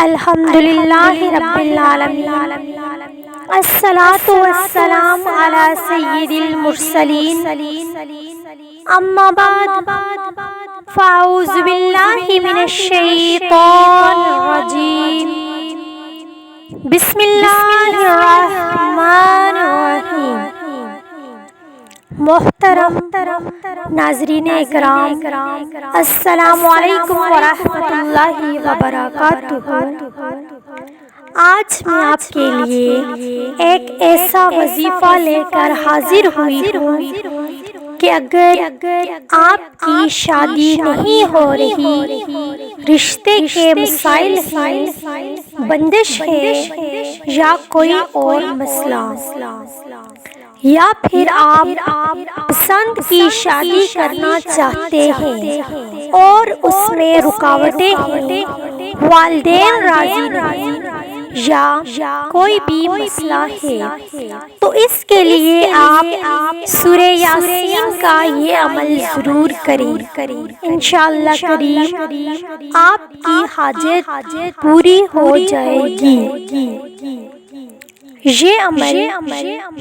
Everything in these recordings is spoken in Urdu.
الحمدللہ رب العالمین، الصلاۃ والسلام علی سید المرسلین، اما بعد فاعوذ باللہ من الشیطان الرجیم، بسم اللہ الرحمن الرحیم۔ محترم ناظرین اکرام، السلام علیکم ورحمۃ اللہ وبرکاتہ۔ آج میں آپ کے لیے ایک ایسا وظیفہ لے کر حاضر ہوئی ہوں کہ اگر آپ کی شادی نہیں ہو رہی، رشتے کے مسائل ہیں، بندش ہے یا کوئی اور مسئلہ، یا پھر آپ پسند کی شادی کرنا چاہتے ہیں اور اس میں رکاوٹیں ہیں، والدین راضی نہیں یا کوئی بھی مسئلہ ہے، تو اس کے لیے آپ سورہ یاسین کا یہ عمل ضرور کریں۔ انشاءاللہ کریم آپ کی حاجت پوری ہو جائے گی۔ یہ عمل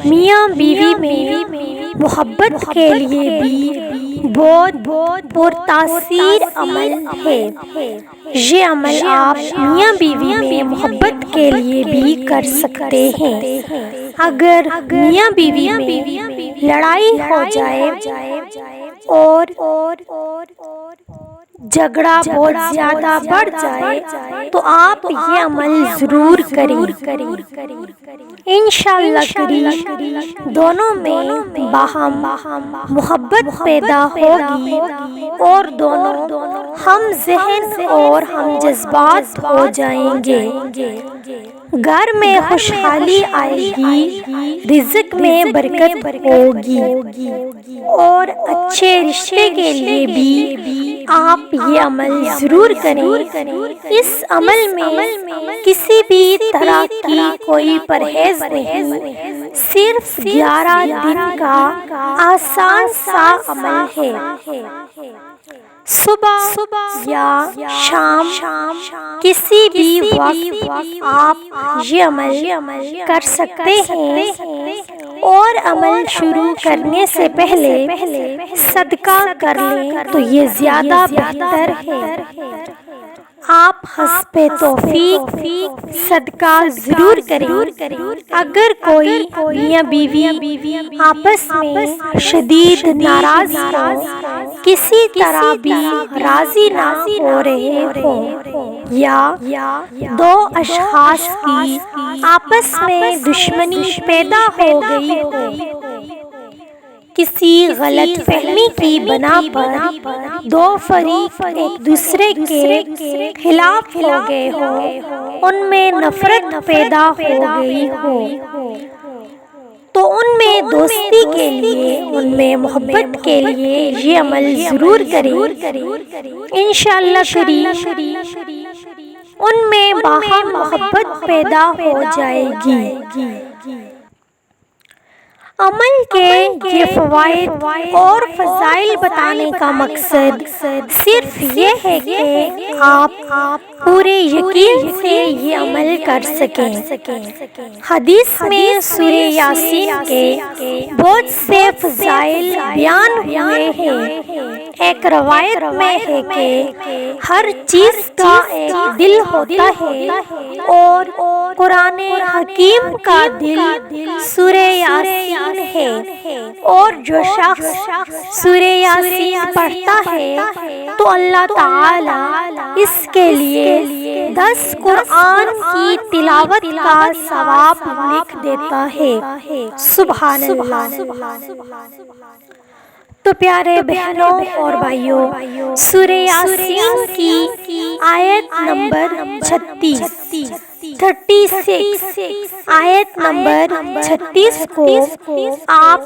میاں بیوی میں محبت کے لیے بھی بہت پرتاثیر عمل ہے۔ یہ عمل آپ میاں بیوی میں محبت کے لیے بھی کر سکتے ہیں۔ اگر میاں بیوی میں لڑائی ہو جائے اور جھگڑا بہت زیادہ بڑھ جائے تو آپ یہ عمل ضرور کریں۔ انشاءاللہ کریم دونوں میں باہم محبت پیدا ہوگی اور دونوں ہم ذہن اور ہم جذبات ہو جائیں گے۔ گھر میں خوشحالی آئے گی، رزق میں برکت ہوگی، اور اچھے رشتے کے لیے بھی آپ یہ عمل ضرور کریں۔ اس عمل میں کسی بھی طرح کی کوئی پرہیز نہیں، صرف 11 دن کا آسان سا عمل ہے۔ صبح یا شام کسی بھی وقت آپ یہ عمل کر سکتے ہیں، اور عمل شروع کرنے سے پہلے صدقہ کر لیں تو یہ زیادہ بہتر ہے۔ آپ حسب توفیق صدقہ ضرور کریں۔ اگر کوئی میاں بیوی آپس میں شدید ناراض ہو، کسی طرح بھی راضی نہ ہو رہے ہوں، یا دو اشخاص کی آپس میں دشمنی پیدا ہو گئی ہو، کسی غلط فہمی کی بنا پر دو فریق ایک دوسرے کے خلاف ہو گئے ہوں، ان میں نفرت پیدا ہو گئی ہو، تو ان میں دوستی کے لیے، ان میں محبت کے لیے یہ عمل ضرور کریں۔ انشاءاللہ کریم ان میں باہم محبت پیدا ہو جائے گی۔ عمل کے یہ فوائد اور فضائل بتانے کا مقصد صرف یہ ہے کہ آپ پورے یقین سے یہ عمل کر سکیں۔ حدیث میں سورہ یاسین کے بہت سے فضائل بیان ہوئے ہیں۔ ایک روایت میں ہے کہ ہر چیز کا ایک دل ہوتا ہے، اور قرآن حکیم کا دل سورہ یاسین ہے، اور جو شخص سورہ یاسین پڑھتا ہے تو اللہ تعالی اس کے لیے 10 قرآن کی تلاوت کا ثواب لکھ دیتا ہے۔ سبحان اللہ۔ تو پیارے بہنوں اور بھائیوں، سورہ یاسین کی آیت نمبر 36 آیت نمبر 36 کو آپ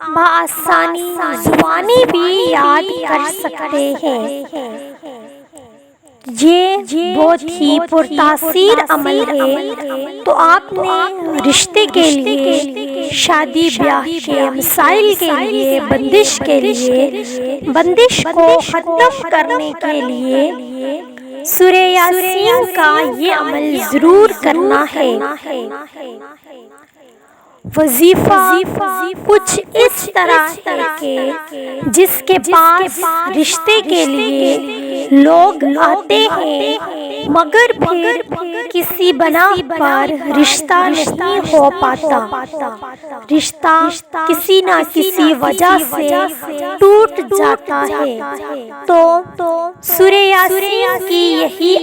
بآسانی زبانی بھی یاد کر سکتے ہیں۔ یہ بہت ہی پرتاثیر عمل ہے۔ تو آپ نے رشتے کے لیے، شادی بیاہ کے مسائل کے لیے، بندش کے لیے، بندش کو ختم کرنے کے لیے سورہ یاسین کا یہ عمل ضرور کرنا ہے۔ وظیفہ کچھ اس طرح ہے کہ جس کے پاس رشتے کے لیے لوگ آتے ہیں مگر پھر کسی بنا پر رشتہ نہیں ہو پاتا، رشتہ کسی نہ کسی وجہ سے ٹوٹ جاتا ہے، تو سورہ یاسین کی یہی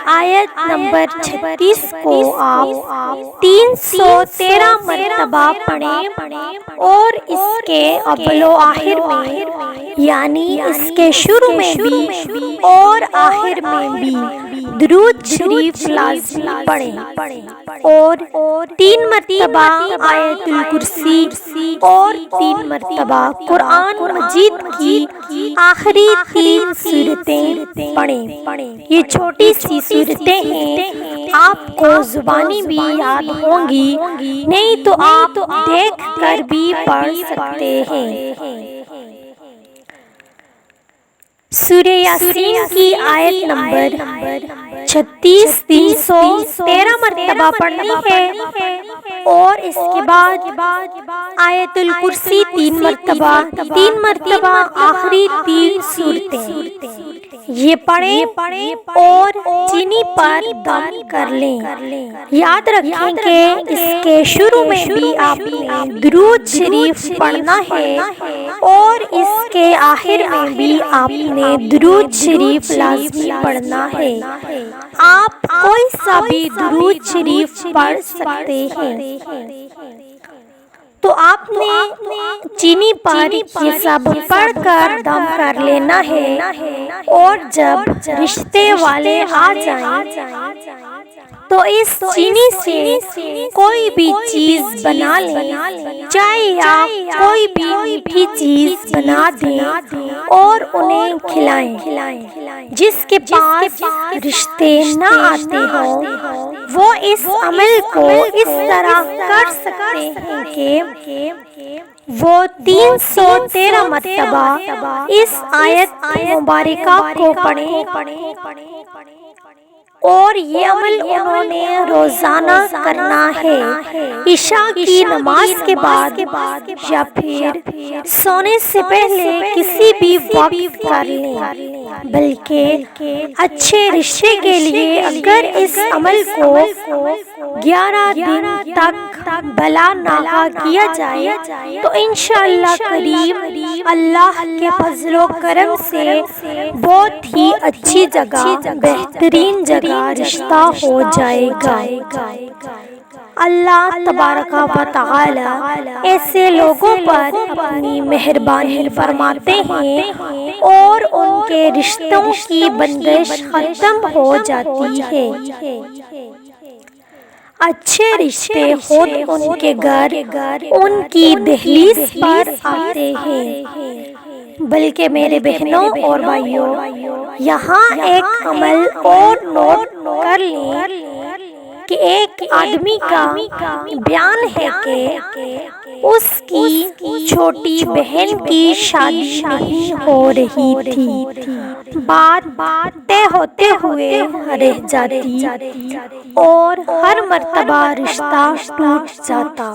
آیت نمبر 36 کو آپ 313 مرتبہ پڑھیں اور اس کے اول و آخر میں یعنی اس کے شروع میں بھی اور آخر میں بھی درود شریف لازمی پڑھیں، اور 3 مرتبہ آیت الکرسی اور 3 مرتبہ قرآن مجید کی آخری 3 سورتیں پڑھیں۔ یہ چھوٹی سی سورتیں ہیں، آپ کو زبانی بھی یاد ہوں گی، نہیں تو آپ دیکھ کر بھی پڑھ سکتے ہیں۔ سورہ یاسین کی آیت نمبر 36 313 مرتبہ پڑھنی ہے، اور اس کے بعد آیت الکرسی 3 مرتبہ آخری 3 سورتیں یہ پڑھیں اور چینی پر دم کر لیں۔ یاد رکھیں کہ اس کے شروع میں بھی آپ نے درود شریف پڑھنا ہے اور اس کے آخر میں بھی آپ نے درود شریف لازمی پڑھنا ہے۔ آپ کوئی سا بھی درود شریف پڑھ سکتے ہیں۔ تو آپ نے چینی پر یہ سب پڑھ کر دم کر لینا ہے، اور جب رشتے والے آ جائیں تو اس چینی سے کوئی بھی چیز بنا لیں، چائے یا کوئی بھی میٹھی چیز بنا دیں اور انہیں کھلائیں۔ جس کے پاس رشتے نہ آتے ہوں وہ اس عمل کو اس طرح کر سکتے ہیں کہ وہ 313 مرتبہ اس آیت مبارکہ کو پڑھیں، اور یہ عمل انہوں نے روزانہ کرنا ہے، عشاء کی نماز کے بعد یا پھر سونے سے پہلے کسی بھی وقت کر لیں۔ بلکہ اچھے رشتے کے لیے اگر اس عمل کو 11 دن تک بلا ناغہ کیا جائے تو انشاءاللہ کریم اللہ کے فضل و کرم سے بہت ہی اچھی جگہ، بہترین جگہ رشتہ ہو جائے گا۔ اللہ تبارک و تعالی ایسے لوگوں پر اپنی مہربانی فرماتے ہیں اور ان کے رشتوں کی بندش ختم ہو جاتی ہے۔ اچھے رشتے خود ان کے گھر، ان کی دہلیز پر آتے ہیں۔ بلکہ میرے بہنوں اور بھائیوں، یہاں ایک عمل اور نوٹ کر لیں کہ ایک آدمی کا بیان ہے کہ اس کی چھوٹی بہن کی شادی نہیں ہو رہی تھی، بات طے ہوتے ہوئے رہ جاتی اور ہر مرتبہ رشتہ ٹوٹ جاتا،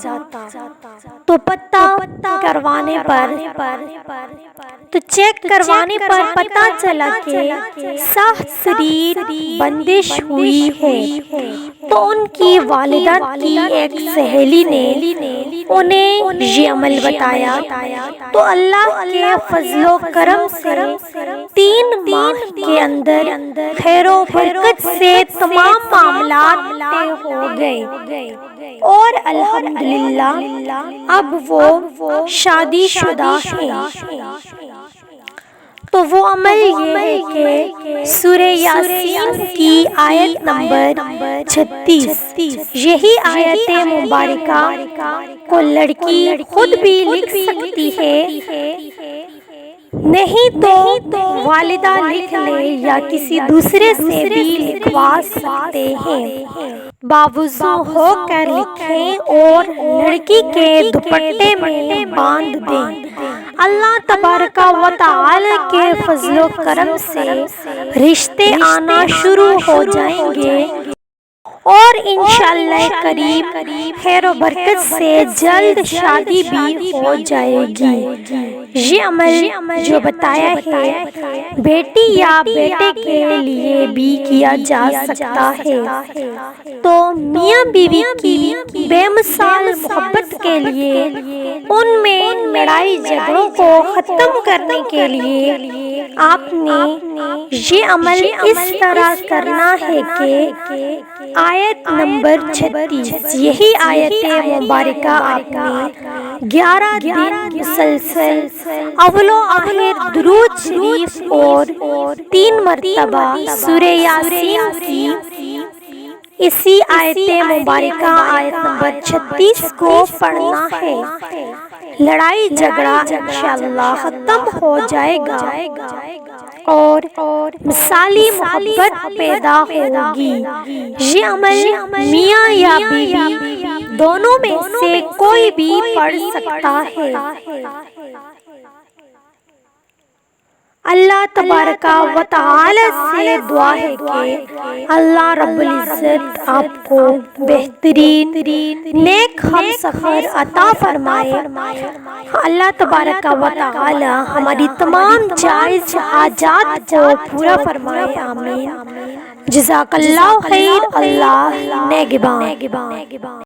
تو پتہ کروانے پر تو چیک کروانے پر پتہ چلا کہ سخت شریر بندش ہوئی ہے۔ تو ان کی والدہ کی ایک سہیلی نے انہیں یہ عمل بتایا، تو اللہ کے فضل و کرم سے 3 ماہ کے اندر خیر و برکت سے تمام معاملات طے ہو گئے، اور الحمدللہ اب وہ شادی شدہ ہیں۔ تو وہ عمل یہ ہے کہ سورہ یاسین کی آیت نمبر 36، یہی آیت مبارکہ کو لڑکی خود بھی لکھ سکتی ہے، نہیں تو والدہ لکھ لے یا کسی دوسرے سے بھی لکھوا سکتے ہیں۔ باوضو ہو کر لکھیں اور لڑکی کے دوپٹے میں باندھ دیں۔ اللہ تبارک و تعالی کے فضل و کرم سے رشتے آنا شروع ہو جائیں گے اور انشاءاللہ قریب خیر و برکت سے جلد شادی بھی ہو جائے گی۔ یہ عمل جو بتایا ہے بیٹی یا بیٹے کے لیے بھی کیا جا سکتا ہے، تو میاں بیوی کی بے مثال محبت کے لیے، ان میں لڑائی جھگڑوں کو ختم کرنے کے لیے آپ نے یہ عمل اس طرح کرنا ہے کہ آیت نمبر 36، یہی آیت مبارکہ آپ نے 11 دن مسلسل اول و آخر درود شریف اور 3 مرتبہ سورہ یاسین کی اسی آیت مبارکہ آیت نمبر 36 کو پڑھنا ہے۔ لڑائی جھگڑا انشاءاللہ ختم ہو جائے گا اور مثالی محبت پیدا ہوگی۔ یہ عمل میاں یا بیوی دونوں میں سے کوئی بھی پڑھ سکتا ہے۔ اللہ تبارک و تعالی سے دعا ہے کہ اللہ رب العزت آپ کو بہترین نیک ہم سفر عطا فرمائے۔ اللہ تبارک و تعالی ہماری تمام جائز حاجات کو پورا فرمائے، آمین۔ جزاک اللہ خیر، اللہ نگہبان۔